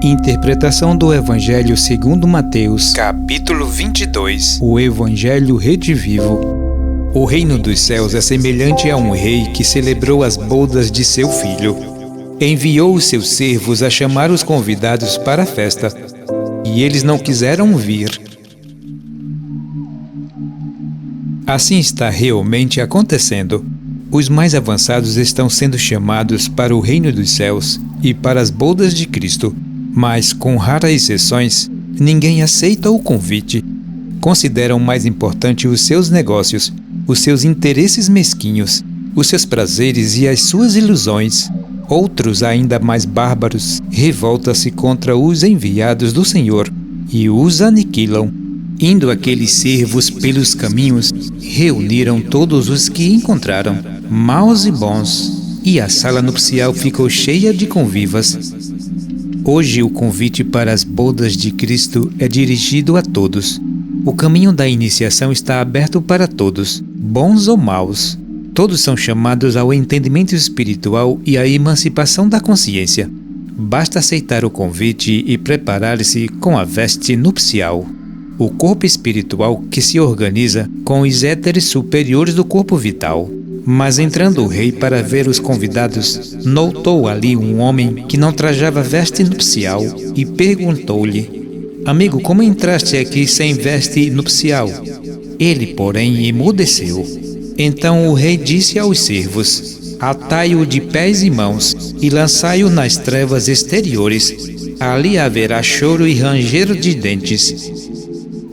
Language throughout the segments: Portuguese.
Interpretação do Evangelho segundo Mateus, capítulo 22. O Evangelho redivivo. O reino dos céus é semelhante a um rei que celebrou as bodas de seu filho. Enviou os seus servos a chamar os convidados para a festa, e eles não quiseram vir. Assim está realmente acontecendo. Os mais avançados estão sendo chamados para o reino dos céus e para as bodas de Cristo, mas, com raras exceções, ninguém aceita o convite. Consideram mais importante os seus negócios, os seus interesses mesquinhos, os seus prazeres e as suas ilusões. Outros, ainda mais bárbaros, revoltam-se contra os enviados do Senhor e os aniquilam. Indo aqueles servos pelos caminhos, reuniram todos os que encontraram, maus e bons, e a sala nupcial ficou cheia de convivas. Hoje o convite para as bodas de Cristo é dirigido a todos. O caminho da iniciação está aberto para todos, bons ou maus. Todos são chamados ao entendimento espiritual e à emancipação da consciência. Basta aceitar o convite e preparar-se com a veste nupcial. O corpo espiritual que se organiza com os éteres superiores do corpo vital. Mas entrando o rei para ver os convidados, notou ali um homem que não trajava veste nupcial e perguntou-lhe: Amigo, como entraste aqui sem veste nupcial? Ele, porém, emudeceu. Então o rei disse aos servos: Atai-o de pés e mãos e lançai-o nas trevas exteriores. Ali haverá choro e ranger de dentes.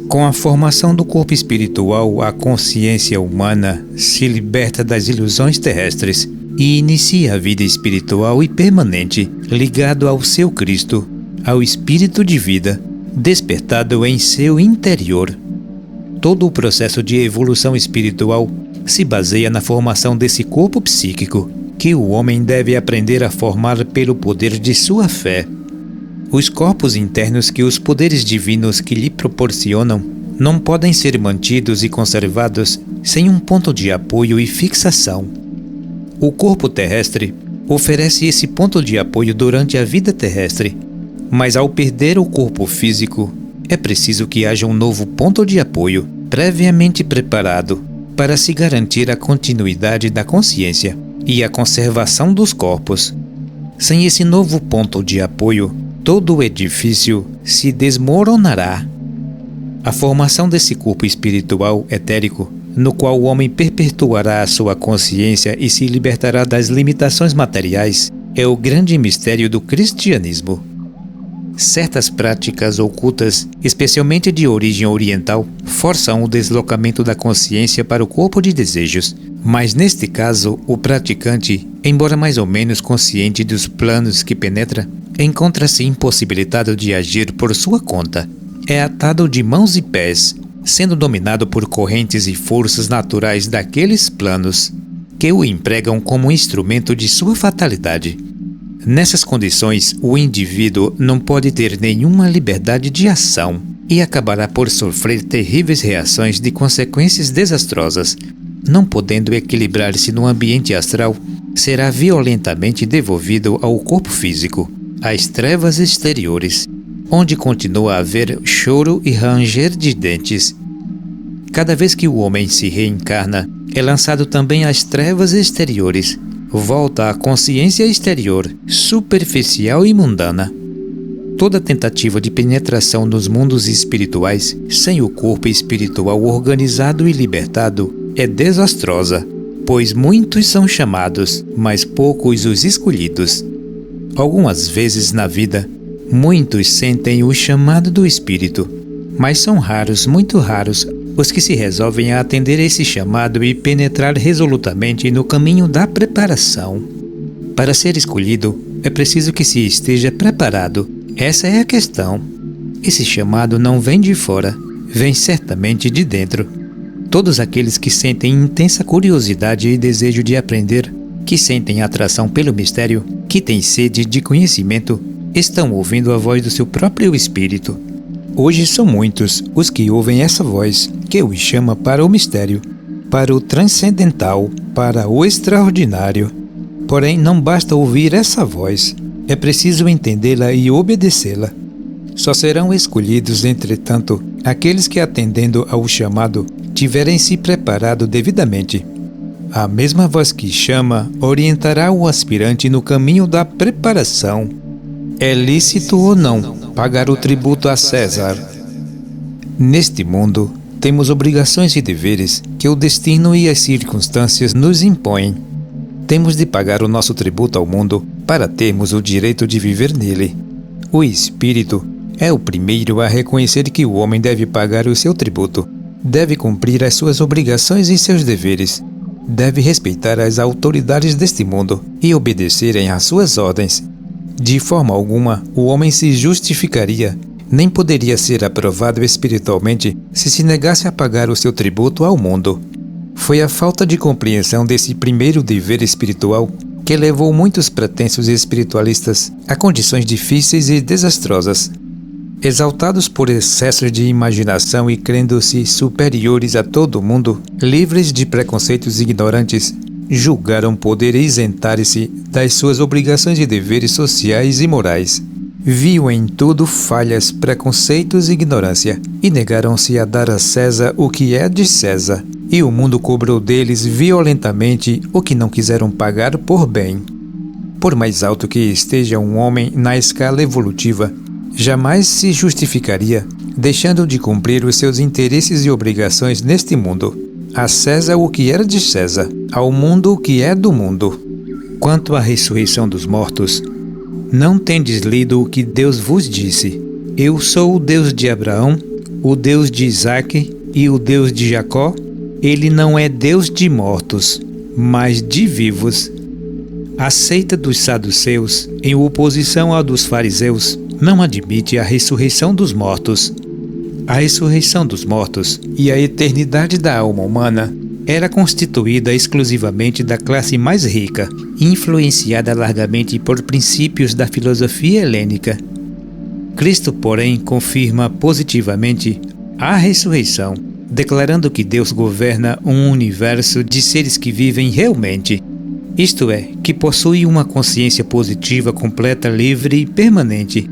Com a formação do corpo espiritual, a consciência humana se liberta das ilusões terrestres e inicia a vida espiritual e permanente, ligado ao seu Cristo, ao Espírito de vida, despertado em seu interior. Todo o processo de evolução espiritual se baseia na formação desse corpo psíquico, que o homem deve aprender a formar pelo poder de sua fé. Os corpos internos que os poderes divinos que lhe proporcionam não podem ser mantidos e conservados sem um ponto de apoio e fixação. O corpo terrestre oferece esse ponto de apoio durante a vida terrestre, mas ao perder o corpo físico, é preciso que haja um novo ponto de apoio previamente preparado para se garantir a continuidade da consciência e a conservação dos corpos. Sem esse novo ponto de apoio, todo o edifício se desmoronará. A formação desse corpo espiritual etérico, no qual o homem perpetuará a sua consciência e se libertará das limitações materiais, é o grande mistério do cristianismo. Certas práticas ocultas, especialmente de origem oriental, forçam o deslocamento da consciência para o corpo de desejos. Mas neste caso, o praticante, embora mais ou menos consciente dos planos que penetra, encontra-se impossibilitado de agir por sua conta. É atado de mãos e pés, sendo dominado por correntes e forças naturais daqueles planos, que o empregam como instrumento de sua fatalidade. Nessas condições, o indivíduo não pode ter nenhuma liberdade de ação e acabará por sofrer terríveis reações de consequências desastrosas. Não podendo equilibrar-se no ambiente astral, será violentamente devolvido ao corpo físico, às trevas exteriores, onde continua a haver choro e ranger de dentes. Cada vez que o homem se reencarna, é lançado também às trevas exteriores, volta à consciência exterior, superficial e mundana. Toda tentativa de penetração nos mundos espirituais, sem o corpo espiritual organizado e libertado, é desastrosa, pois muitos são chamados, mas poucos os escolhidos. Algumas vezes na vida, muitos sentem o chamado do Espírito, mas são raros, muito raros, os que se resolvem a atender esse chamado e penetrar resolutamente no caminho da preparação. Para ser escolhido, é preciso que se esteja preparado. Essa é a questão. Esse chamado não vem de fora, vem certamente de dentro. Todos aqueles que sentem intensa curiosidade e desejo de aprender, que sentem atração pelo mistério, que têm sede de conhecimento, estão ouvindo a voz do seu próprio espírito. Hoje são muitos os que ouvem essa voz, que os chama para o mistério, para o transcendental, para o extraordinário. Porém, não basta ouvir essa voz, É preciso entendê-la e obedecê-la. Só serão escolhidos, entretanto, aqueles que, atendendo ao chamado, tiverem se preparado devidamente. A mesma voz que chama orientará o aspirante no caminho da preparação. É lícito ou não pagar o tributo a César? Neste mundo, temos obrigações e deveres que o destino e as circunstâncias nos impõem. Temos de pagar o nosso tributo ao mundo para termos o direito de viver nele. O Espírito é o primeiro a reconhecer que o homem deve pagar o seu tributo, deve cumprir as suas obrigações e seus deveres, deve respeitar as autoridades deste mundo e obedecerem às suas ordens. De forma alguma, o homem se justificaria, nem poderia ser aprovado espiritualmente se negasse a pagar o seu tributo ao mundo. Foi a falta de compreensão desse primeiro dever espiritual que levou muitos pretensos espiritualistas a condições difíceis e desastrosas. Exaltados por excesso de imaginação e crendo-se superiores a todo mundo, livres de preconceitos ignorantes, julgaram poder isentar-se das suas obrigações e deveres sociais e morais. Viam em tudo falhas, preconceitos e ignorância, e negaram-se a dar a César o que é de César, e o mundo cobrou deles violentamente o que não quiseram pagar por bem. Por mais alto que esteja um homem na escala evolutiva, jamais se justificaria, deixando de cumprir os seus interesses e obrigações neste mundo. A César o que era de César, ao mundo o que é do mundo. Quanto à ressurreição dos mortos, não tendes lido o que Deus vos disse? Eu sou o Deus de Abraão, o Deus de Isaque e o Deus de Jacó. Ele não é Deus de mortos, mas de vivos. A seita dos saduceus, em oposição à dos fariseus, não admite a ressurreição dos mortos. A ressurreição dos mortos e a eternidade da alma humana era constituída exclusivamente da classe mais rica, influenciada largamente por princípios da filosofia helênica. Cristo, porém, confirma positivamente a ressurreição, declarando que Deus governa um universo de seres que vivem realmente, isto é, que possuem uma consciência positiva completa, livre e permanente.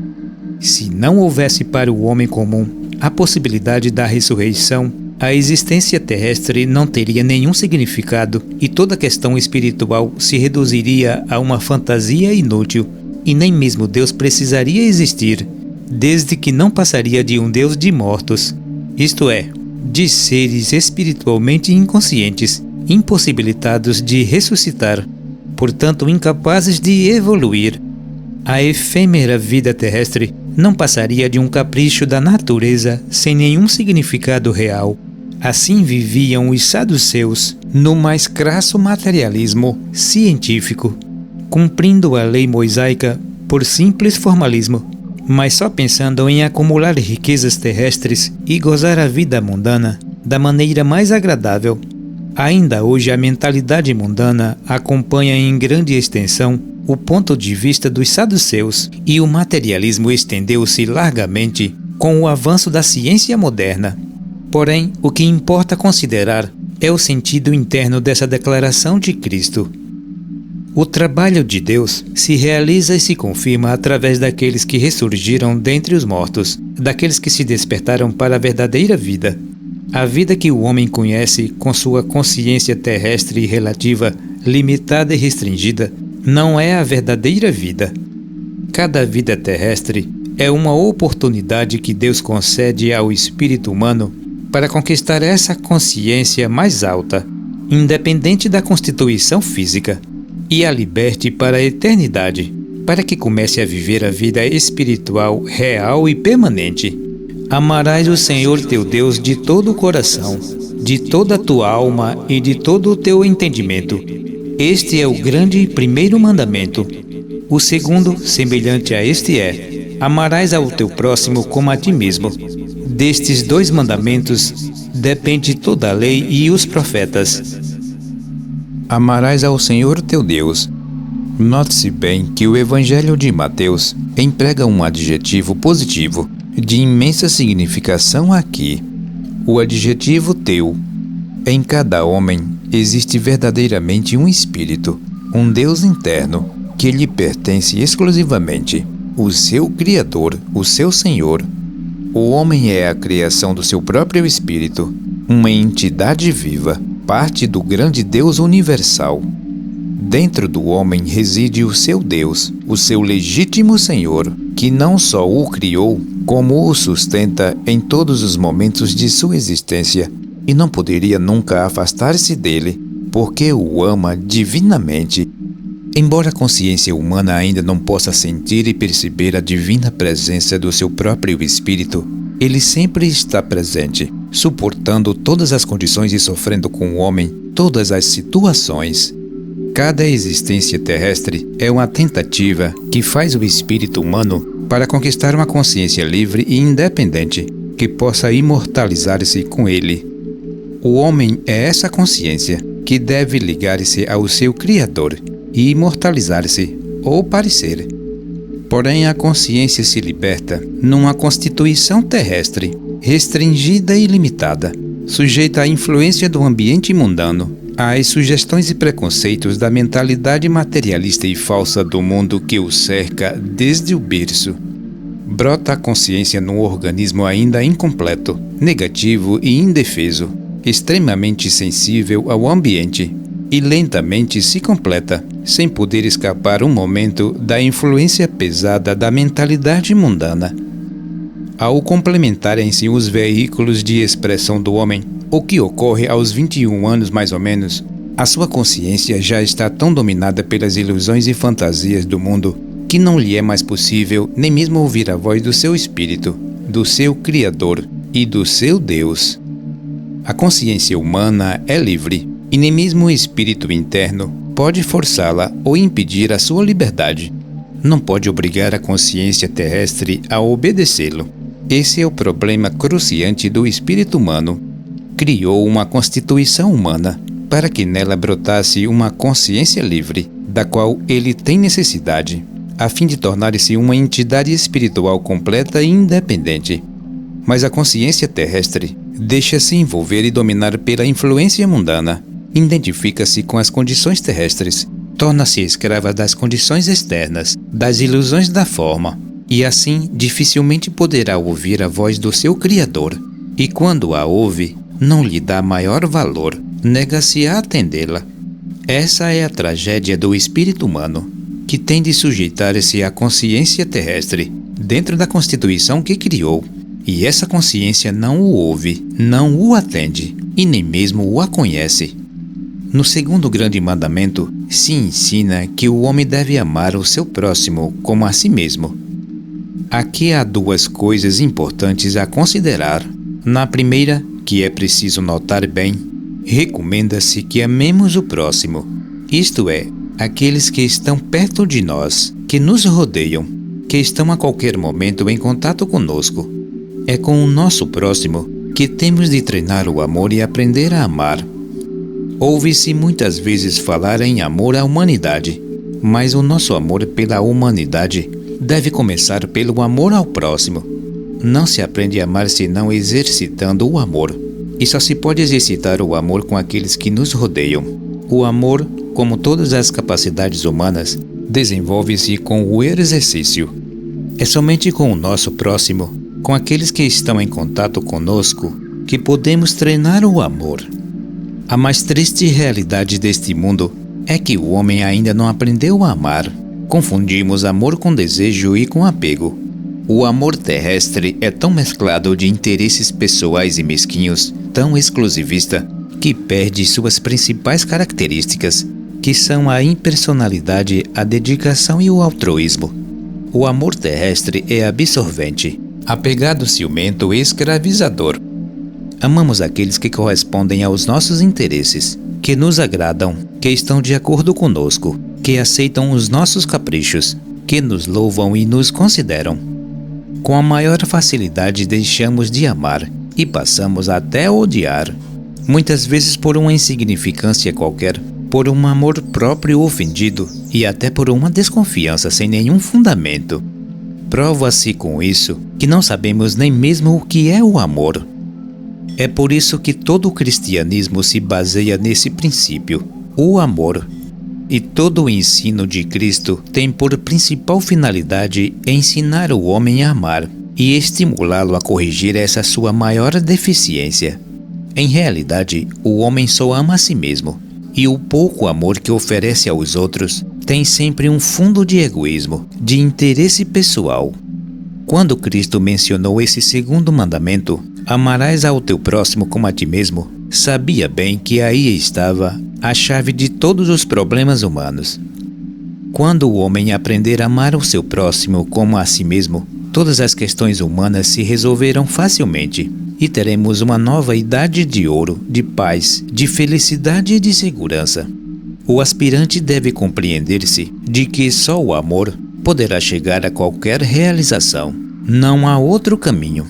Se não houvesse para o homem comum a possibilidade da ressurreição, a existência terrestre não teria nenhum significado e toda questão espiritual se reduziria a uma fantasia inútil, e nem mesmo Deus precisaria existir, desde que não passaria de um Deus de mortos, isto é, de seres espiritualmente inconscientes, impossibilitados de ressuscitar, portanto incapazes de evoluir. A efêmera vida terrestre não passaria de um capricho da natureza sem nenhum significado real. Assim viviam os saduceus no mais crasso materialismo científico, cumprindo a lei mosaica por simples formalismo, mas só pensando em acumular riquezas terrestres e gozar a vida mundana da maneira mais agradável. Ainda hoje a mentalidade mundana acompanha em grande extensão o ponto de vista dos saduceus, e o materialismo estendeu-se largamente com o avanço da ciência moderna. Porém, o que importa considerar é o sentido interno dessa declaração de Cristo. O trabalho de Deus se realiza e se confirma através daqueles que ressurgiram dentre os mortos, daqueles que se despertaram para a verdadeira vida. A vida que o homem conhece com sua consciência terrestre e relativa, limitada e restringida, não é a verdadeira vida. Cada vida terrestre é uma oportunidade que Deus concede ao espírito humano para conquistar essa consciência mais alta, independente da constituição física, e a liberte para a eternidade, para que comece a viver a vida espiritual real e permanente. Amarás o Senhor teu Deus de todo o coração, de toda a tua alma e de todo o teu entendimento. Este é o grande e primeiro mandamento. O segundo, semelhante a este, é: amarás ao teu próximo como a ti mesmo. Destes dois mandamentos depende toda a lei e os profetas. Amarás ao Senhor teu Deus. Note-se bem que o Evangelho de Mateus emprega um adjetivo positivo de imensa significação aqui. O adjetivo teu. Em cada homem existe verdadeiramente um espírito, um Deus interno, que lhe pertence exclusivamente, o seu Criador, o seu Senhor. O homem é a criação do seu próprio espírito, uma entidade viva, parte do grande Deus universal. Dentro do homem reside o seu Deus, o seu legítimo Senhor, que não só o criou, como o sustenta em todos os momentos de sua existência, e não poderia nunca afastar-se dele, porque o ama divinamente. Embora a consciência humana ainda não possa sentir e perceber a divina presença do seu próprio espírito, ele sempre está presente, suportando todas as condições e sofrendo com o homem todas as situações. Cada existência terrestre é uma tentativa que faz o espírito humano para conquistar uma consciência livre e independente que possa imortalizar-se com ele. O homem é essa consciência que deve ligar-se ao seu Criador e imortalizar-se ou parecer. Porém, a consciência se liberta numa constituição terrestre, restringida e limitada, sujeita à influência do ambiente mundano, às sugestões e preconceitos da mentalidade materialista e falsa do mundo que o cerca desde o berço. Brota a consciência num organismo ainda incompleto, negativo e indefeso, extremamente sensível ao ambiente, e lentamente se completa, sem poder escapar um momento da influência pesada da mentalidade mundana. Ao complementarem-se os veículos de expressão do homem, o que ocorre aos 21 anos mais ou menos, a sua consciência já está tão dominada pelas ilusões e fantasias do mundo que não lhe é mais possível nem mesmo ouvir a voz do seu espírito, do seu Criador e do seu Deus. A consciência humana é livre, e nem mesmo o espírito interno pode forçá-la ou impedir a sua liberdade. Não pode obrigar a consciência terrestre a obedecê-lo. Esse é o problema cruciante do espírito humano. Criou uma constituição humana para que nela brotasse uma consciência livre, da qual ele tem necessidade, a fim de tornar-se uma entidade espiritual completa e independente. Mas a consciência terrestre deixa-se envolver e dominar pela influência mundana, identifica-se com as condições terrestres, torna-se escrava das condições externas, das ilusões da forma, e assim dificilmente poderá ouvir a voz do seu Criador. E quando a ouve, não lhe dá maior valor, nega-se a atendê-la. Essa é a tragédia do espírito humano, que tem de sujeitar-se à consciência terrestre, dentro da constituição que criou, e essa consciência não o ouve, não o atende, e nem mesmo o a conhece. No segundo grande mandamento, se ensina que o homem deve amar o seu próximo como a si mesmo. Aqui há duas coisas importantes a considerar. Na primeira, que é preciso notar bem, recomenda-se que amemos o próximo, isto é, aqueles que estão perto de nós, que nos rodeiam, que estão a qualquer momento em contato conosco. É com o nosso próximo que temos de treinar o amor e aprender a amar. Ouve-se muitas vezes falar em amor à humanidade, mas o nosso amor pela humanidade deve começar pelo amor ao próximo. Não se aprende a amar senão exercitando o amor, e só se pode exercitar o amor com aqueles que nos rodeiam. O amor, como todas as capacidades humanas, desenvolve-se com o exercício. É somente com o nosso próximo, com aqueles que estão em contato conosco, que podemos treinar o amor. A mais triste realidade deste mundo é que o homem ainda não aprendeu a amar. Confundimos amor com desejo e com apego. O amor terrestre é tão mesclado de interesses pessoais e mesquinhos, tão exclusivista, que perde suas principais características, que são a impersonalidade, a dedicação e o altruísmo. O amor terrestre é absorvente, apegado, ciumento e escravizador. Amamos aqueles que correspondem aos nossos interesses, que nos agradam, que estão de acordo conosco, que aceitam os nossos caprichos, que nos louvam e nos consideram. Com a maior facilidade deixamos de amar e passamos até odiar, muitas vezes por uma insignificância qualquer, por um amor próprio ofendido e até por uma desconfiança sem nenhum fundamento. Prova-se com isso que não sabemos nem mesmo o que é o amor. É por isso que todo o cristianismo se baseia nesse princípio, o amor. E todo o ensino de Cristo tem por principal finalidade ensinar o homem a amar e estimulá-lo a corrigir essa sua maior deficiência. Em realidade, o homem só ama a si mesmo, e o pouco amor que oferece aos outros tem sempre um fundo de egoísmo, de interesse pessoal. Quando Cristo mencionou esse segundo mandamento, amarás ao teu próximo como a ti mesmo, sabia bem que aí estava a chave de todos os problemas humanos. Quando o homem aprender a amar o seu próximo como a si mesmo, todas as questões humanas se resolverão facilmente e teremos uma nova idade de ouro, de paz, de felicidade e de segurança. O aspirante deve compreender-se de que só o amor poderá chegar a qualquer realização. Não há outro caminho.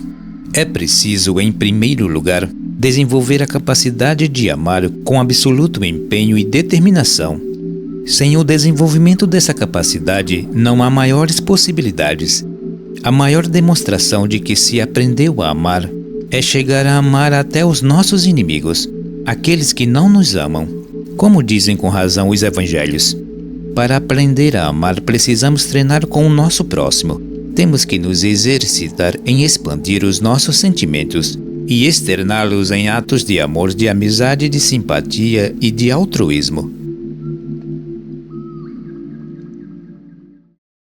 É preciso, em primeiro lugar, desenvolver a capacidade de amar com absoluto empenho e determinação. Sem o desenvolvimento dessa capacidade, não há maiores possibilidades. A maior demonstração de que se aprendeu a amar é chegar a amar até os nossos inimigos, aqueles que não nos amam. Como dizem com razão os evangelhos, para aprender a amar precisamos treinar com o nosso próximo. Temos que nos exercitar em expandir os nossos sentimentos e externá-los em atos de amor, de amizade, de simpatia e de altruísmo.